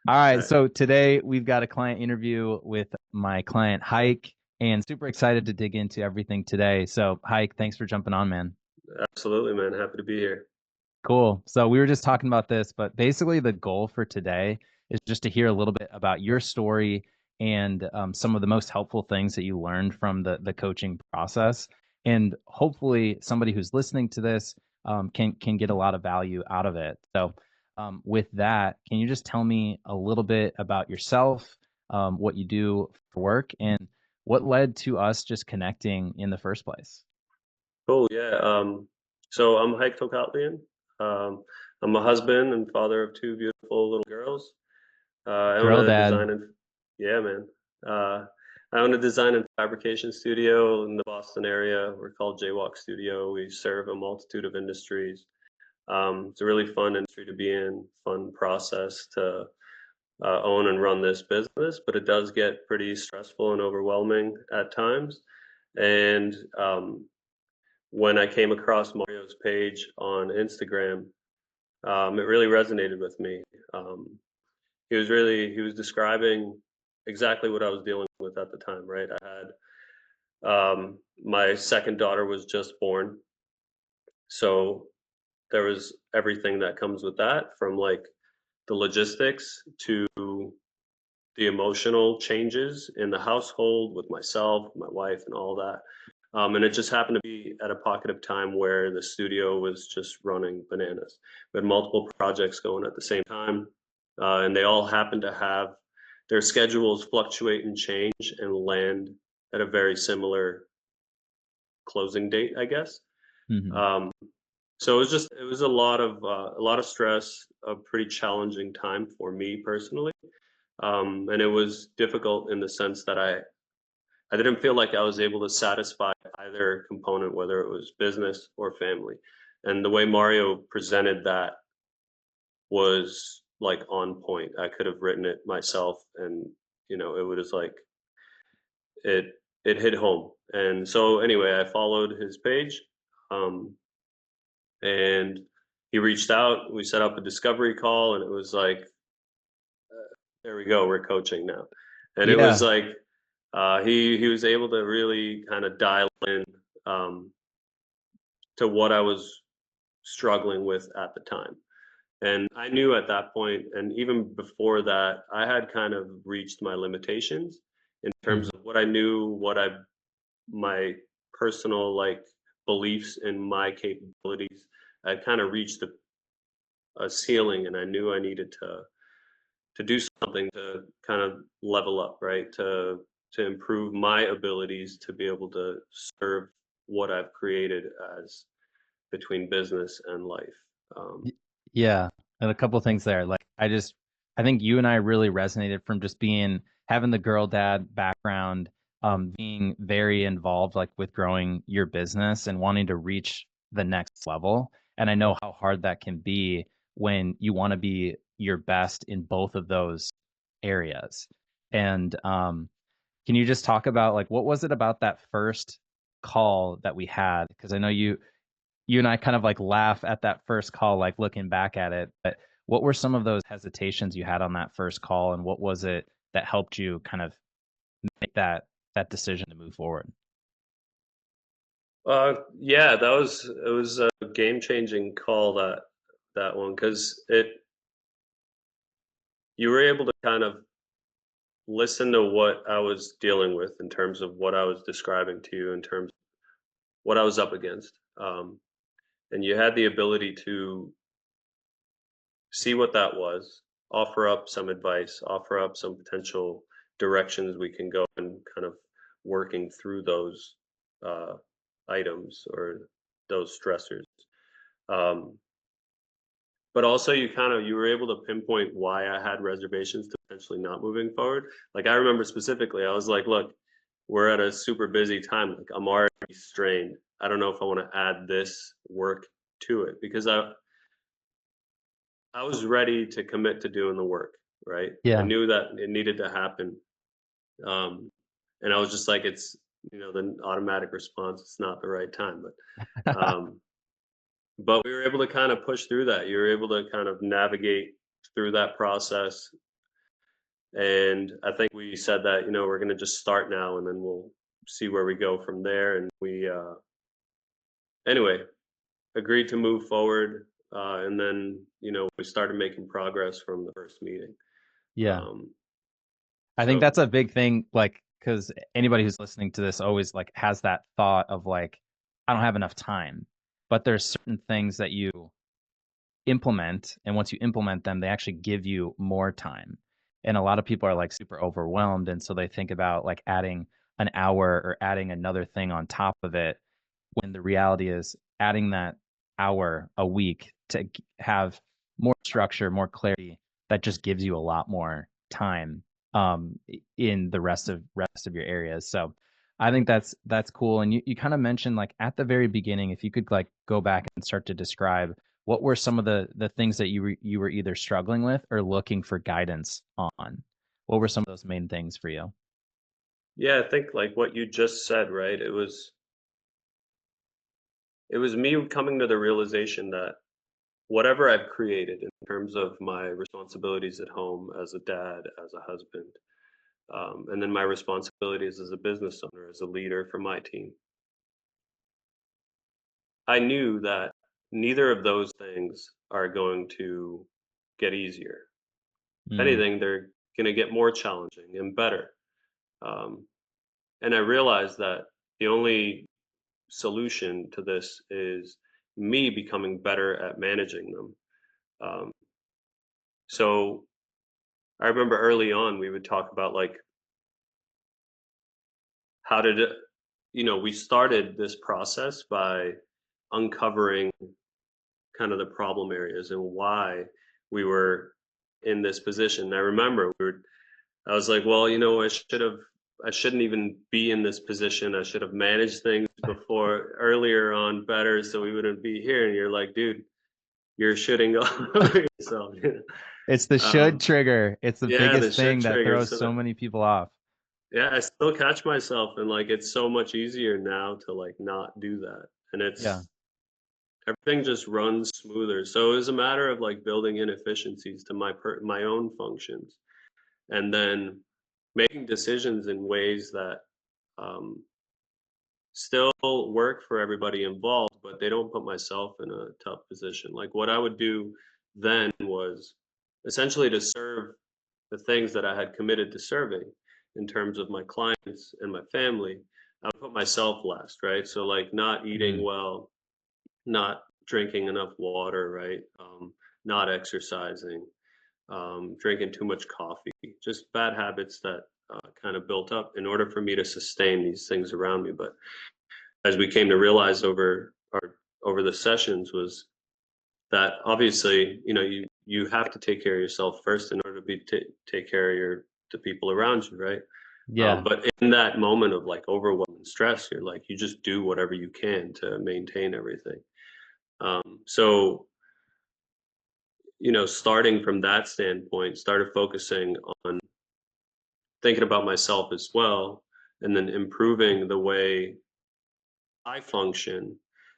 All right, Right. so today we've got a client interview with my client Haik, and super excited to dig into everything today. So, Haik, thanks for jumping on, man. Absolutely, man. Happy to be here. Cool. So we were just talking about this, but basically the goal for today is just to hear a little bit about your story and some of the most helpful things that you learned from the coaching process, and hopefully somebody who's listening to this can get a lot of value out of it. So, with that, can you just tell me a little bit about yourself, what you do for work, and what led to us just connecting in the first place? Cool. Yeah. So I'm Haik. Um, I'm a husband and father of two beautiful little girls. I own Girl, a dad. design and yeah, man. Uh, I own a design and fabrication studio in the Boston area. We're called Jaywalk Studio. We serve a multitude of industries. It's a really fun industry to be in, fun process to own and run this business, but it does get pretty stressful and overwhelming at times. And when I came across Mario's page on Instagram, it really resonated with me. Um, he was describing exactly what I was dealing with at the time, right? I had my second daughter was just born, so there was everything that comes with that, from like the logistics to the emotional changes in the household with myself, my wife, and all that. And it just happened to be at a pocket of time where the studio was just running bananas. We had multiple projects going at the same time, and they all happened to have their schedules fluctuate and change and land at a very similar closing date, I guess. Hmm. Um, so it was a lot of stress, a pretty challenging time for me personally, and it was difficult in the sense that I didn't feel like I was able to satisfy either component, whether it was business or family. And the way Mario presented that was like on point. I could have written it myself, and it was like it it hit home. And so anyway, I followed his page, um, and he reached out. We set up a discovery call, and it was like, there we go, we're coaching now. And it was Yeah. like he was able to really kind of dial in um, to what I was struggling with at the time. And I knew at that point, and even before that, I had kind of reached my limitations in terms Mhm. of what I knew, my personal like beliefs in my capabilities. I kind of reached a ceiling, and I knew I needed to do something to kind of level up, right? To improve my abilities to be able to serve what I've created as between business and life. Um, Y- Yeah, and a couple things there. Like I think you and I really resonated from just being having the girl dad background, being very involved like with growing your business and wanting to reach the next level. And I know how hard that can be when you want to be your best in both of those areas. And can you just talk about like what was it about that first call that we had? Because I know you and I kind of like laugh at that first call, like looking back at it. But what were some of those hesitations you had on that first call, and what was it that helped you kind of make that decision to move forward? yeah, it was a game changing call, that one, because it you were able to kind of listen to what I was dealing with in terms of what I was describing to you in terms of what I was up against, and you had the ability to see what that was, offer up some advice, offer up some potential directions we can go, and kind of working through those uh, items or those stressors. Um, but also you were able to pinpoint why I had reservations to potentially not moving forward. Like I remember specifically, I was like, look, we're at a super busy time. Like I'm already strained. I don't know if I want to add this work to it, because I was ready to commit to doing the work, right? I Yeah. knew that it needed to happen. Um, and I was just like, it's, the automatic response, it's not the right time. But we were able to kind of push through that. You were able to kind of navigate through that process, And I think we said that, we're going to just start now and then we'll see where we go from there. And we, anyway, agreed to move forward. And then, we started making progress from the first meeting. Yeah. Um, I think so that's a big thing, like, because anybody who's listening to this always like has that thought of like, I don't have enough time. But there's certain things that you implement, and once you implement them, they actually give you more time. And a lot of people are like super overwhelmed, and so they think about like adding an hour or adding another thing on top of it, when the reality is adding that hour a week to have more structure, more clarity, that just gives you a lot more time in the rest of your areas. So I think that's cool. And you kind of mentioned like at the very beginning, if you could like go back and start to describe what were some of the things that you were either struggling with or looking for guidance on. What were some of those main things for you? yeah, I think like what you just said, right? It was me coming to the realization that whatever I've created in terms of my responsibilities at home as a dad, as a husband, and then my responsibilities as a business owner, as a leader for my team, I knew that neither of those things are going to get easier. If Mm, anything, they're going to get more challenging and better. Um, and I realized that the only solution to this is me becoming better at managing them. Um, so I remember early on we would talk about like how did it, we started this process by uncovering kind of the problem areas and why we were in this position. I remember I was like, well, I shouldn't even be in this position. I should have managed things before earlier on better so we wouldn't be here. And you're like, dude, you're shitting all over yourself. it's the should um, trigger. It's the yeah, the biggest should thing that trigger. throws So so many people off. yeah, I still catch myself and like it's so much easier now to like not do that. And Yeah. everything just runs smoother. So it was a matter of like building in efficiencies to my own functions and then making decisions in ways that um, still work for everybody involved, but they don't put myself in a tough position. Like what I would do then was essentially to serve the things that I had committed to serving in terms of my clients and my family. I would put myself last, right? So like not eating Mm, well, not drinking enough water, right? Not exercising, drinking too much coffee, just bad habits that kind of built up in order for me to sustain these things around me. But as we came to realize over the sessions was that obviously, you have to take care of yourself first in order to take care of the people around you, right? yeah. But in that moment of like overwhelm and stress, you're like you just do whatever you can to maintain everything. So starting from that standpoint, started focusing on thinking about myself as well, and then improving the way I function.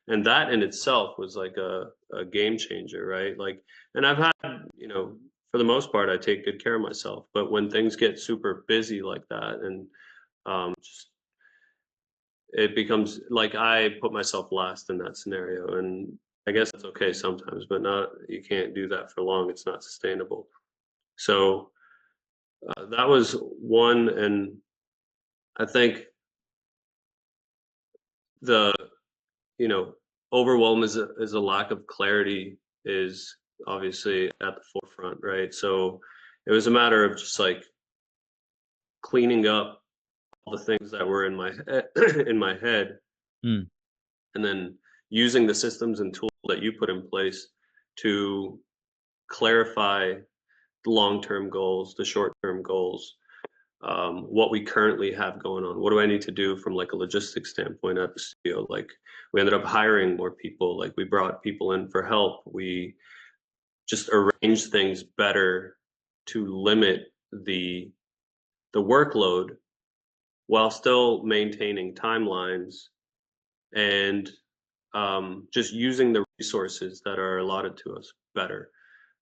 And that in itself was like a game changer, right? Like, and I've had, for the most part, I take good care of myself. But when things get super busy like that, and just it becomes like I put myself last in that scenario. And I guess it's okay sometimes, but not, you can't do that for long. It's not sustainable. So that was one. And I think the you know, overwhelm is a lack of clarity is obviously at the forefront, right? So it was a matter of just like cleaning up all the things that were in my in my head, Mm, and then using the systems and tools that you put in place to clarify the long-term goals, the short-term goals, what we currently have going on. What do I need to do from like a logistics standpoint at the studio? Like we ended up hiring more people. Like we brought people in for help. We just arranged things better to limit the the workload while still maintaining timelines and just using the resources that are allotted to us better.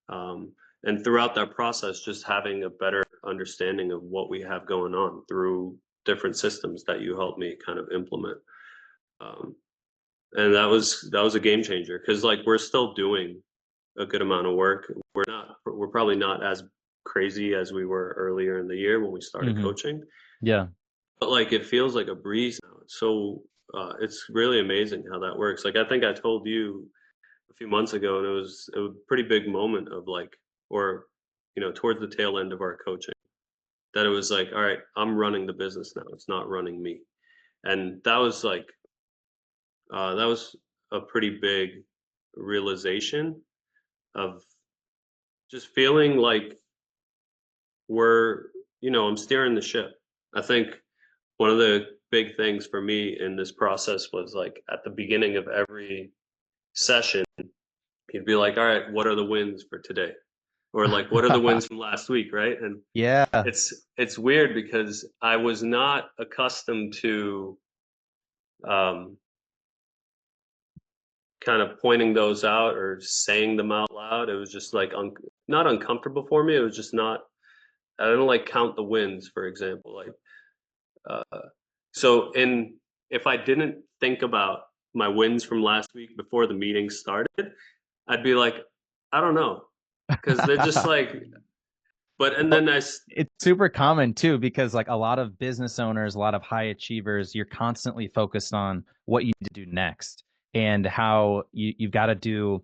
Um, and throughout that process, just having a better understanding of what we have going on through different systems that you helped me kind of implement. Um, and that was a game changer because like we're still doing a good amount of work. We're probably not as crazy as we were earlier in the year when we started Hmm. coaching, Yeah. but like it feels like a breeze now. It's really amazing how that works. Like I think I told you a few months ago, and it was a pretty big moment of like, or towards the tail end of our coaching, that it was like, all right, I'm running the business now. It's not running me, and that was like that was a pretty big realization of just feeling like we're I'm steering the ship. I think one of the big things for me in this process was like at the beginning of every session, he'd be like, all right, what are the wins for today? Or like, what are the wins from last week, right? And Yeah. it's weird because I was not accustomed to um, kind of pointing those out or saying them out loud. It was just like not uncomfortable for me. It was just not. I don't like count the wins, for example. Like uh, so, in if I didn't think about my wins from last week before the meeting started, I'd be like, I don't know, because they're just like. But and Well, then it's super common too, because like a lot of business owners, a lot of high achievers, you're constantly focused on what you need to do next and how you've got to do,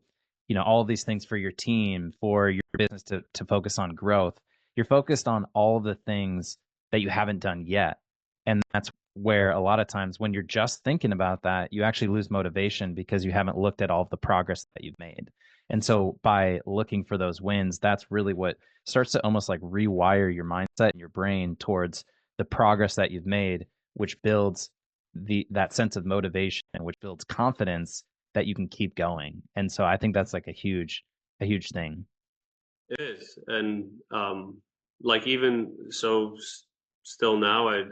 all these things for your team, for your business to focus on growth. You're focused on all the things that you haven't done yet. And that's where a lot of times when you're just thinking about that, you actually lose motivation because you haven't looked at all of the progress that you've made. And so by looking for those wins, that's really what starts to almost like rewire your mindset and your brain towards the progress that you've made, which builds that sense of motivation, which builds confidence that you can keep going. And so I think that's like a huge thing. it is, and like even so, still now, I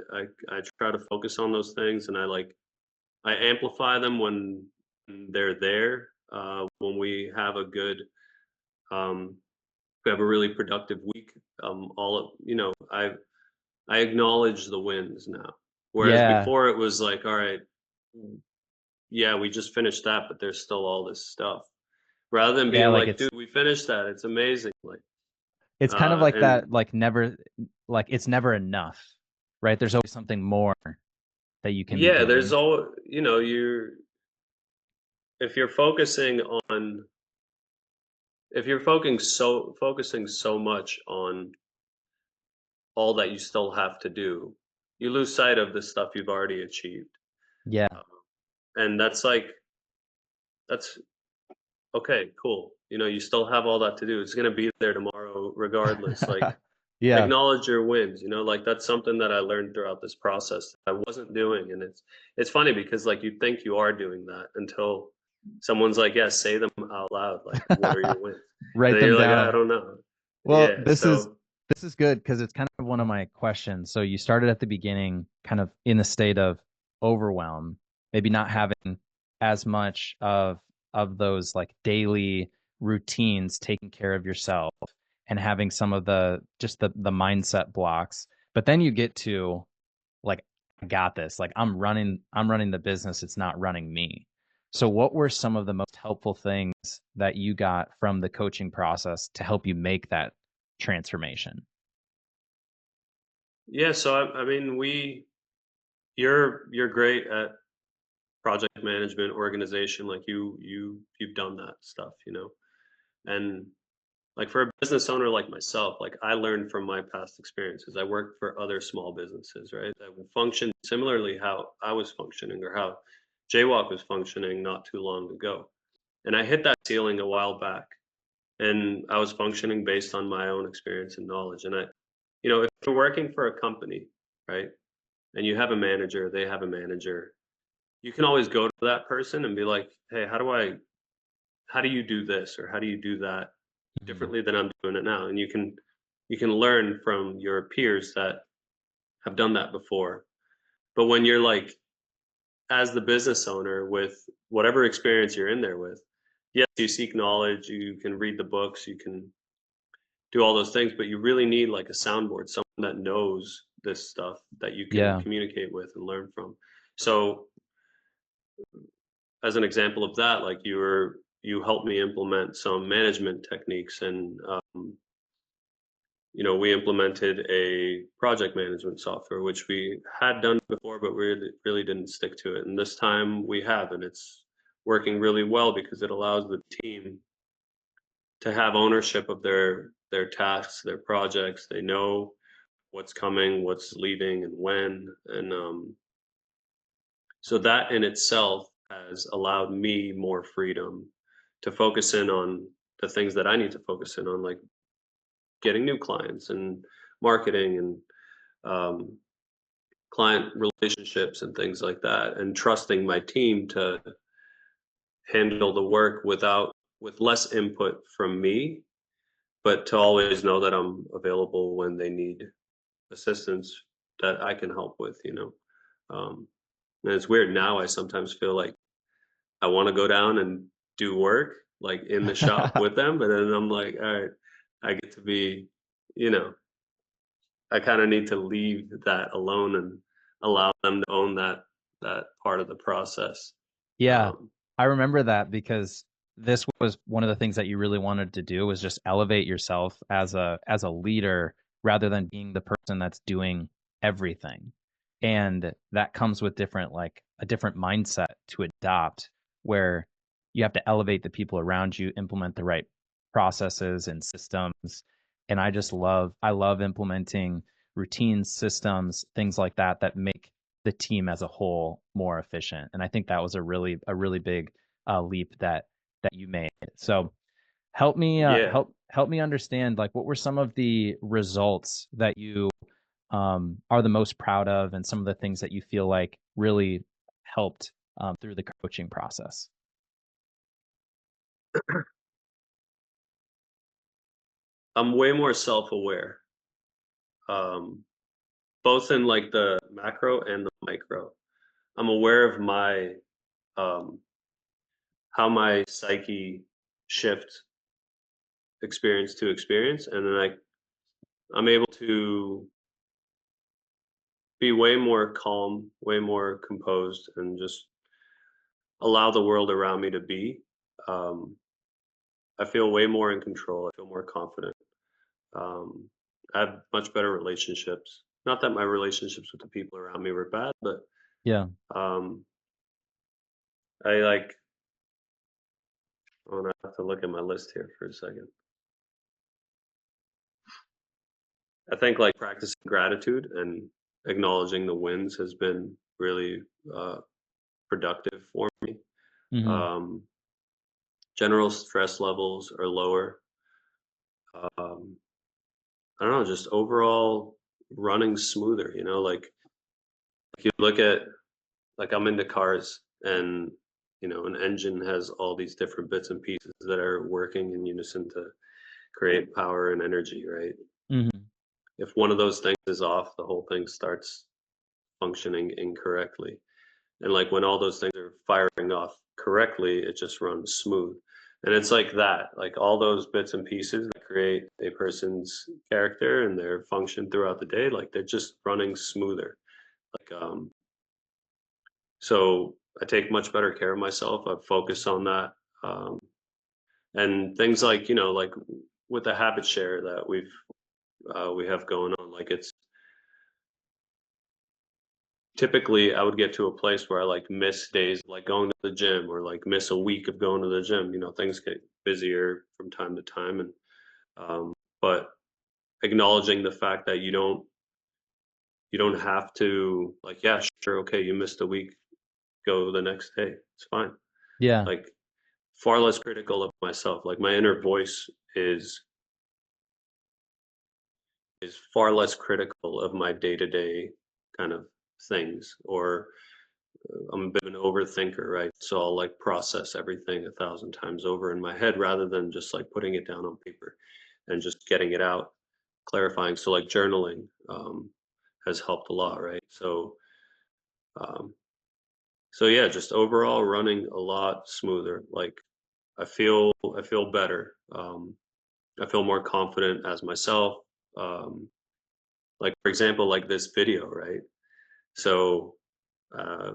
try to focus on those things, and I amplify them when they're there. When we have a really productive week. I acknowledge the wins now, whereas Yeah. before it was like, all right, yeah, we just finished that, but there's still all this stuff. Rather than Yeah, being like like, dude, we finished that, it's amazing. Like, it's kind of like and that, like it's never enough, right? There's always something more that you can be yeah, there's doing. all you're if you're focusing on if you're focusing so much on all that you still have to do, you lose sight of the stuff you've already achieved. Yeah. Um, and that's okay, cool. You still have all that to do. It's gonna be there tomorrow regardless. Like Yeah. acknowledge your wins, like that's something that I learned throughout this process that I wasn't doing. And it's funny because like you think you are doing that until someone's like, yeah, say them out loud. Like, what are your wins? And Write then them you're like, I down. don't know. Well, Yeah. this is good because it's kind of one of my questions. So you started at the beginning, kind of in the state of overwhelm, maybe not having as much of those like daily routines taking care of yourself and having some of the mindset blocks. But then you get to like, I got this. Like I'm running the business, it's not running me. So what were some of the most helpful things that you got from the coaching process to help you make that transformation? Yeah. So I mean, you're great at project management, organization. Like you've done that stuff, and like for a business owner like myself, like I learned from my past experiences. I worked for other small businesses, right? That would function similarly how I was functioning or how Jaywalk was functioning not too long ago. And I hit that ceiling a while back, and I was functioning based on my own experience and knowledge. And if you're working for a company, right, and you have a manager, they have a manager, you can always go to that person and be like, hey, how do you do this or how do you do that Mhm. differently than I'm doing it now? And you can learn from your peers that have done that before. But when you're like as the business owner with whatever experience you're in there with, yes, you seek knowledge, you can read the books, you can do all those things, but you really need like a soundboard, someone that knows this stuff that you can Yeah. communicate with and learn from. So as an example of that, like you helped me implement some management techniques, and we implemented a project management software, which we had done before, but we really didn't stick to it. And this time we have, and it's working really well because it allows the team to have ownership of their tasks, their projects. They know what's coming, what's leaving, and when. And so that in itself has allowed me more freedom to focus in on the things that I need to focus in on, like getting new clients and marketing and um, client relationships and things like that, and trusting my team to handle the work with less input from me, but to always know that I'm available when they need assistance that I can help with. Um, and it's weird now. I sometimes feel like I want to go down and do work like in the shop with them, but then I'm like, all right, I get to be, you know, I kind of need to leave that alone and allow them to own that part of the process. Yeah, Um, I remember that because this was one of the things that you really wanted to do was just elevate yourself as a leader rather than being the person that's doing everything. And that comes with different like a different mindset to adopt where you have to elevate the people around you, implement the right processes and systems. And I love implementing routines, systems, things like that that make the team as a whole more efficient. And I think that was a really big leap that you made. So yeah. help me understand like what were some of the results that you are the most proud of, and some of the things that you feel like really helped through the coaching process. I'm way more self-aware, um, both in like the macro and the micro. I'm aware of my um, how my psyche shifts experience to experience, and then I'm able to be way more calm, way more composed, and just allow the world around me to be. Um, I feel way more in control. I feel more confident. Um, I have much better relationships. Not that my relationships with the people around me were bad, but Yeah. um, I like. Oh, I have to look at my list here for a second. I think like practicing gratitude and acknowledging the wins has been really uh, productive for me. Hmm. Um, General stress levels are lower. Um, I don't know, just overall running smoother. Like if you look at like I'm into cars, and an engine has all these different bits and pieces that are working in unison to create power and energy, right? Hmm. If one of those things is off, the whole thing starts functioning incorrectly. And like when all those things are firing off correctly, it just runs smooth. And it's like that, like all those bits and pieces that create a person's character and their function throughout the day, like they're just running smoother. So I take much better care of myself. I focus on that. Um, and things like, like with the habit share that we have going on, like it's typically I would get to a place where I like miss days like going to the gym, or like miss a week of going to the gym. Things get busier from time to time, and but acknowledging the fact that you don't have to, like, yeah, sure, okay, you missed a week, go the next day. It's fine. Yeah. Like far less critical of myself. Like my inner voice is is far less critical of my day-to-day kind of things. Or I'm a bit of an overthinker, right? So I'll like process everything 1,000 times over in my head rather than just like putting it down on paper and just getting it out, clarifying. So like journaling has helped a lot, right? Um, so yeah, just overall running a lot smoother. Like I feel better. I feel more confident as myself. Um, like for example, like this video, right? So uh,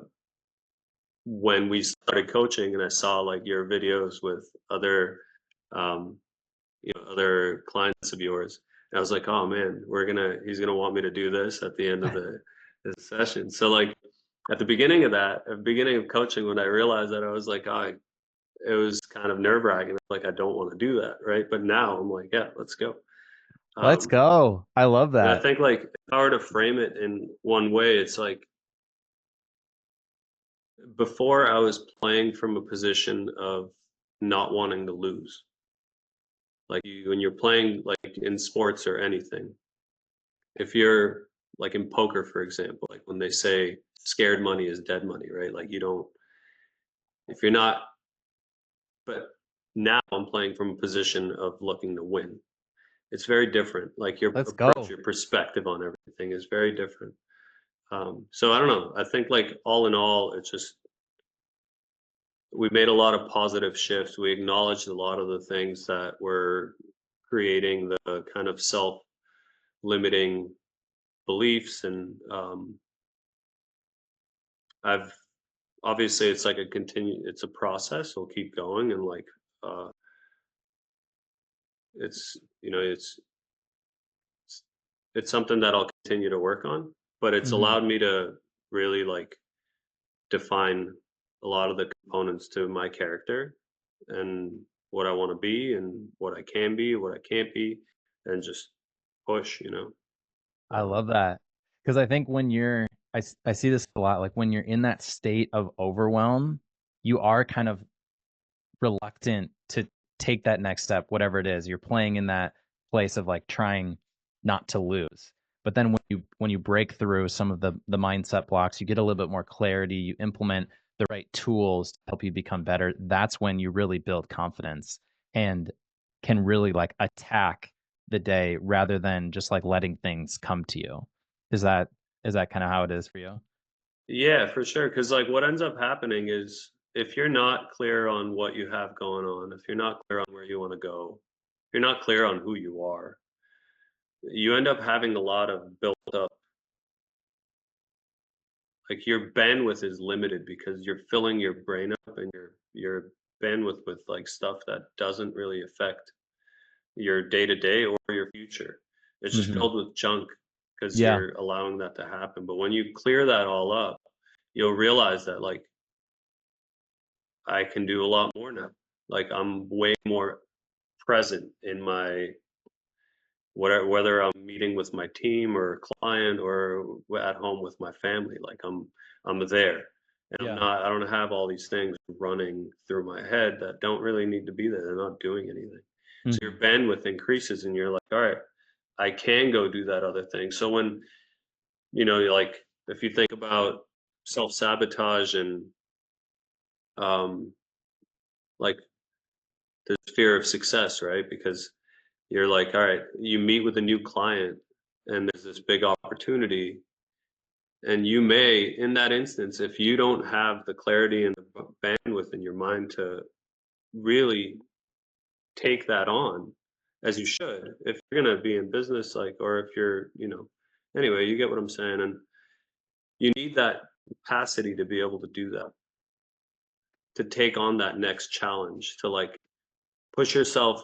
when we started coaching, and I saw like your videos with other, um, other clients of yours, and I was like, oh man, he's gonna want me to do this at the end of the session. So like at the beginning of coaching, when I realized that, I was like, oh, it was kind of nerve wracking. Like I don't want to do that, right? But now I'm like, yeah, let's go. Let's Um, go. I love and I that. think like if I were to frame it in one way, it's like before I was playing from a position of not wanting to lose. Like when you're playing like in sports or anything, if you're like in poker, for example, like when they say scared money is dead money, right? Like you don't, if you're not, but now I'm playing from a position of looking to win. It's very different. Like your Let's approach, go. your perspective on everything is very different. So I don't know. I think like all in all, it's just we made a lot of positive shifts. We acknowledged a lot of the things that were creating the kind of self-limiting beliefs, and I've obviously it's like it's a process. We'll keep going, and like uh, it's you know it's it's something that I'll continue to work on. But it's Mhm. allowed me to really like define a lot of the components to my character and what I want to be and what I can be, what I can't be, and just push. I Um, love that. Because I think when I see this a lot, like when you're in that state of overwhelm, you are kind of reluctant to take that next step, whatever it is. You're playing in that place of like trying not to lose. But then when you break through some of the mindset blocks, you get a little bit more clarity, you implement the right tools to help you become better. That's when you really build confidence and can really like attack the day rather than just like letting things come to you. Is that is that kind of how it is for you? yeah, for sure. Because like what ends up happening is if you're not clear on what you have going on, if you're not clear on where you want to go, if you're not clear on who you are, you end up having a lot of built up. Like your bandwidth is limited because you're filling your brain up and your bandwidth with like stuff that doesn't really affect your day to day or your future. It's just Hmm. filled with junk because Yeah. you're allowing that to happen. But when you clear that all up, you'll realize that like I can do a lot more now. Like I'm way more present in my whether I'm meeting with my team or a client or at home with my family. Like I'm there. And Yeah. I don't have all these things running through my head that don't really need to be there. They're not doing anything. So your Hmm. bandwidth increases and you're like, all right, I can go do that other thing. So when, you're like, if you think about self sabotage and um, like the fear of success, right? Because you're like, all right, you meet with a new client and there's this big opportunity. And you may, in that instance, if you don't have the clarity and the bandwidth in your mind to really take that on as you should, if you're going to be in business, like, or if you're, anyway, you get what I'm saying. And you need that capacity to be able to do that, to take on that next challenge, to like push yourself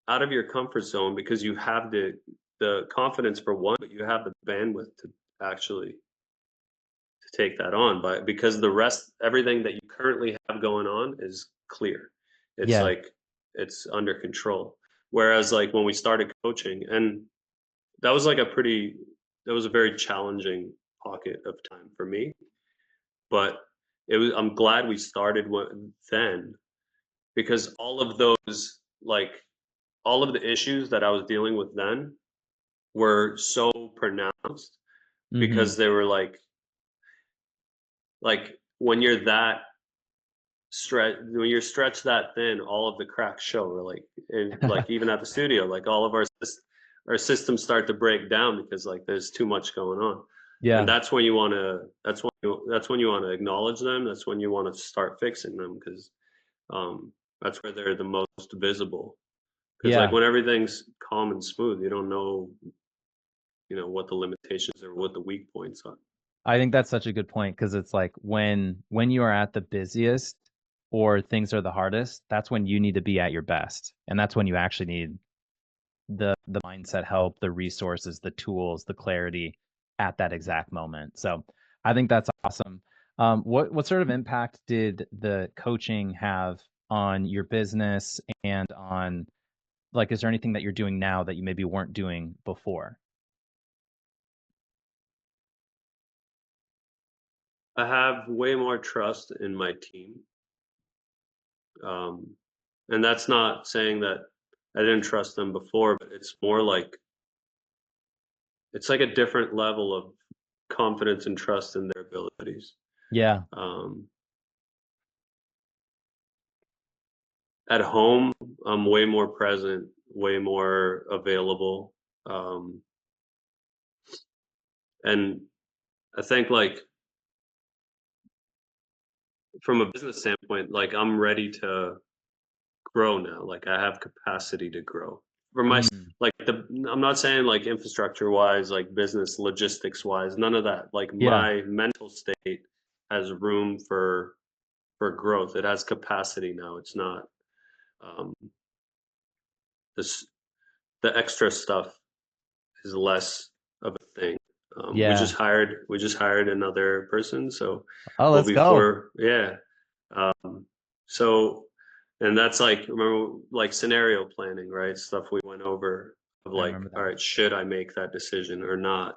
out of your comfort zone because you have the confidence for one, but you have the bandwidth to actually to take that on. But because the rest, everything that you currently have going on is clear. It's Yeah. like it's under control. Whereas like when we started coaching, and that was like that was a very challenging pocket of time for me. But I'm glad we started then because all of those like all of the issues that I was dealing with then were so pronounced Hmm. because they were like when you're that when you're stretched that thin, all of the cracks show. Or like and like even at the studio, like all of our systems start to break down because like there's too much going on. And Yeah. that's when you want to acknowledge them. That's when you want to start fixing them because um, that's where they're the most visible. Because like Yeah. when everything's calm and smooth, you don't know, what the limitations or what the weak points are. I think that's such a good point because it's like when you are at the busiest or things are the hardest, that's when you need to be at your best. And that's when you actually need the mindset help, the resources, the tools, the clarity at that exact moment. So I think that's awesome. What sort of impact did the coaching have on your business and on like is there anything that you're doing now that you maybe weren't doing before? I have way more trust in my team. Um, and that's not saying that I didn't trust them before, but it's more like it's like a different level of confidence and trust in their abilities. Yeah. Um, at home, I'm way more present, way more available. Um, and I think like from a business standpoint, like I'm ready to grow now. Like I have capacity to grow. For my Mm, like I'm not saying like infrastructure wise, like business logistics wise, none of that. Like yeah. my mental state has room for growth. It has capacity now. It's not um this the extra stuff is less of a thing. Yeah. We just hired another person, so Oh, we'll let's be go. four. Yeah. Um, so, and that's like remember like scenario planning, right? Stuff we went over of I like, remember all that. right, should I make that decision or not?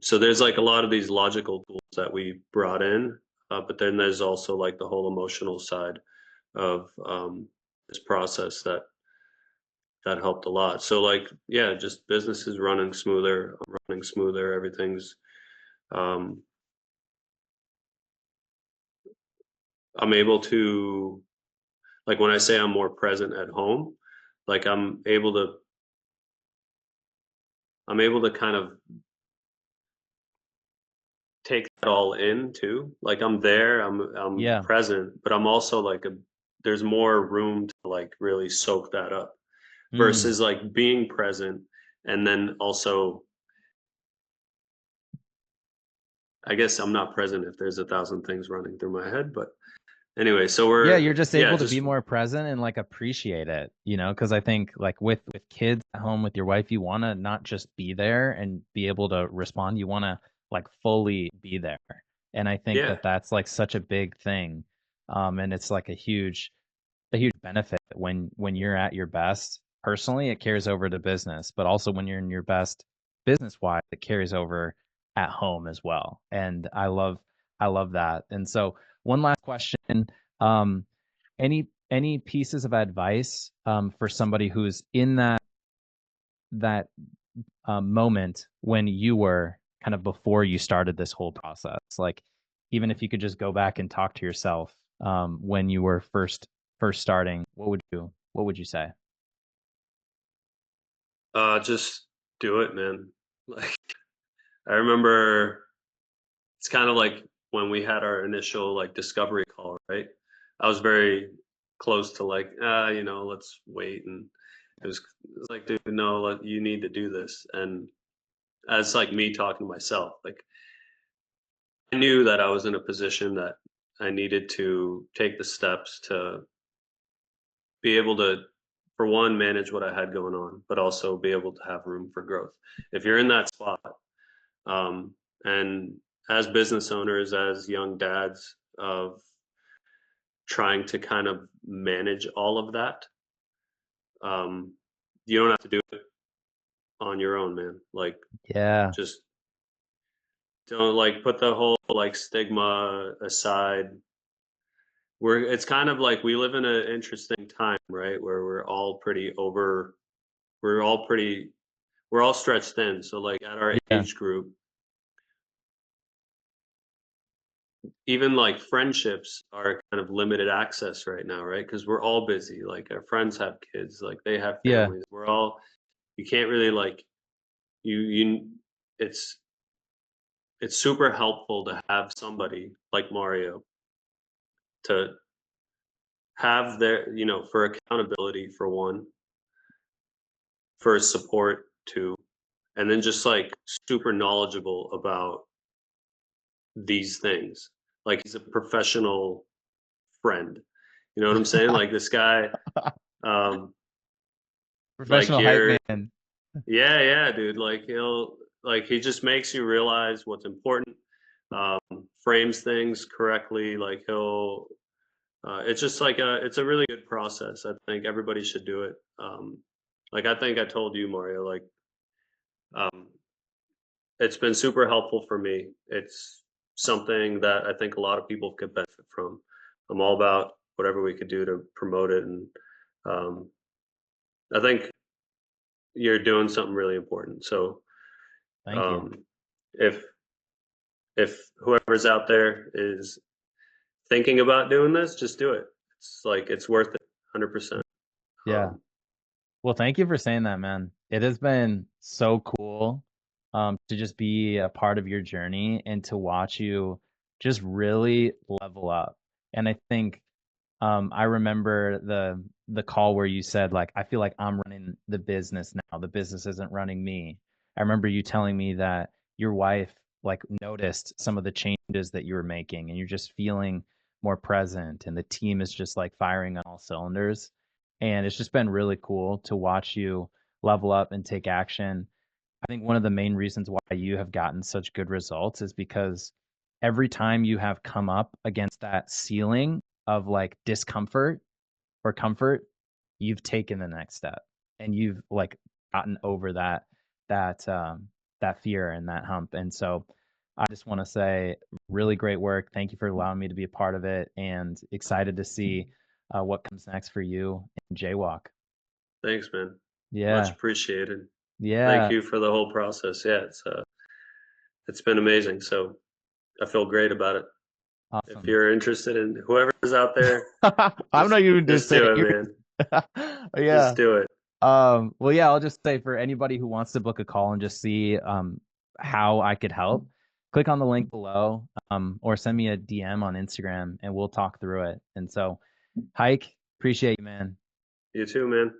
So there's like a lot of these logical tools that we brought in, but then there's also like the whole emotional side of this process that helped a lot. So like, yeah, just business is running smoother, I'm running smoother, everything's um I'm able to like when I say I'm more present at home, like I'm able to kind of take that all in too. Like I'm there, I'm Yeah. present, but I'm also like there's more room to like really soak that up Mm. versus like being present and then also I guess I'm not present if there's a thousand things running through my head, but anyway, so Yeah, we're you're just yeah, able to be just more present and like appreciate it, because I think like with kids at home with your wife, you want to not just be there and be able to respond, you want to like fully be there. And I think yeah, that that's like such a big thing. And it's like a huge benefit when you're at your best. Personally, it carries over to business, but also when you're in your best business wise, it carries over at home as well. And I love that. And so one last question. Um, any pieces of advice for somebody who's in that moment when you were kind of before you started this whole process? Like, even if you could just go back and talk to yourself when you were first starting, what would you say? just do it, man. Like I remember it's kind of like when we had our initial like discovery call, right? I was very close to like, let's wait. And it was like, dude, no, like, you need to do this. And as like me talking to myself, like I knew that I was in a position that I needed to take the steps to be able to, for one, manage what I had going on, but also be able to have room for growth. If you're in that spot, um, and as business owners, as young dads of trying to kind of manage all of that, um, you don't have to do it on your own, man. Like, Yeah, just don't like put the whole like stigma aside. It's kind of like we live in an interesting time, right? Where we're all pretty, we're all stretched thin. So like at our yeah, age group, even like friendships are kind of limited access right now, right? Because we're all busy. Like our friends have kids, like they have yeah, families. You can't really like you. It's it's super helpful to have somebody like Mario to have for accountability for one, for his support too, and then just like super knowledgeable about these things. Like he's a professional friend. You know what I'm saying? Like this guy, um, like Professional hype you're, man. yeah, yeah, dude. Like he just makes you realize what's important, um, frames things correctly. Like it's just like it's a really good process. I think everybody should do it. Like I think I told you, Mario, like, um, it's been super helpful for me. It's something that I think a lot of people could benefit from. I'm all about whatever we could do to promote it, and um, I think you're doing something really important. So Thank you. um, if whoever's out there is thinking about doing this, just do it. It's like it's worth it, 100%. Yeah. Um, Well, thank you for saying that, man. It has been so cool to just be a part of your journey and to watch you just really level up. And I think I remember the call where you said like I feel like I'm running the business now. The business isn't running me. I remember you telling me that your wife like noticed some of the changes that you were making and you're just feeling more present and the team is just like firing on all cylinders. And it's just been really cool to watch you level up and take action. I think one of the main reasons why you have gotten such good results is because every time you have come up against that ceiling of like discomfort or comfort, you've taken the next step and you've like gotten over that that fear and that hump. And so I just want to say really great work. Thank you for allowing me to be a part of it and excited to see what comes next for you in Jaywalk. Thanks, man. Much Yeah. appreciated. Thank Yeah. you for the whole process. Yeah, it's been amazing. So I feel great about it. If Awesome. you're interested in whoever's out there, I'm not even just just do saying it, you. man. Yeah. Just do it. Well, yeah, I'll just say for anybody who wants to book a call and just see how I could help, click on the link below or send me a DM on Instagram and we'll talk through it. And so, Hike, appreciate you, man. You too, man.